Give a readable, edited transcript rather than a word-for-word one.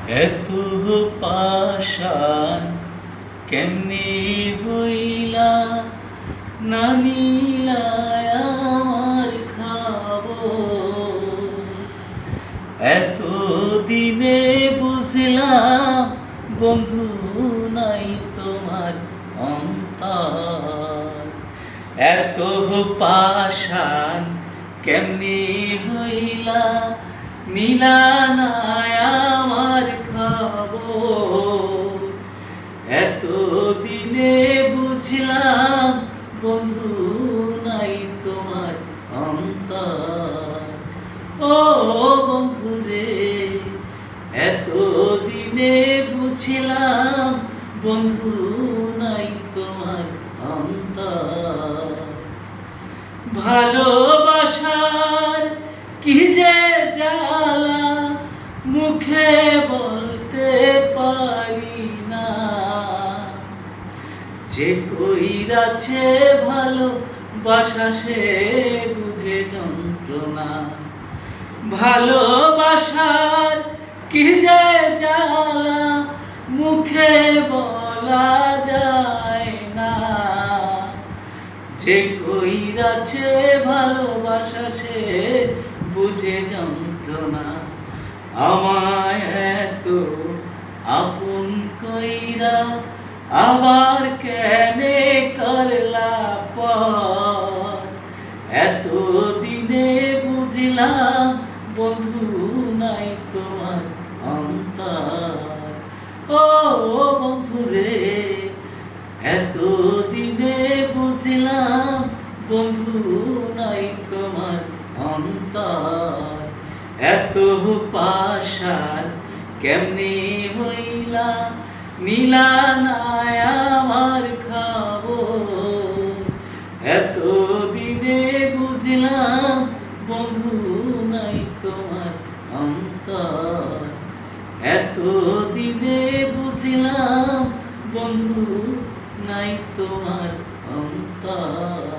এত পাষাণ কেমনে হইলা, না নিলায় আমার খবর। এত দিনে বুঝলাম বন্ধু নাই তোমার অন্তর। এত পাষাণ কেমনে হইলা, নিলা না আমার খবর। এত দিনে বুঝলাম বন্ধু নাই তোমার অন্তর। ও বন্ধু রে, এত দিনে বুঝলাম বন্ধু নাই তোমার অন্তর। ভালোবাসার কি যে জ্বালা, মুখে বলতে পারি না। যে কইরাছে ভালোবাসা সে বুঝে যন্ত্রণা। ভালোবাসার কি যে জ্বালা, মুখে বলা যায় না। যে কইরাছে ভালোবাসা সে বুঝে যন্ত্রণা। আমায় এত আপন কইরা আবার কেনে করলা পর। এত দিনে বুঝলাম বন্ধু নাই তোমার অন্তর। ও বন্ধু রে, এত দিনে বুঝলাম বন্ধু নাই তোমার অন্তর। এত পাষাণ কেমনে হইলা, নিলা না আমার খবর। এত দিনে বুঝলাম বন্ধু নাই তোমার অন্তর। এত দিনে বুঝলাম বন্ধু নাই তোমার অন্তর।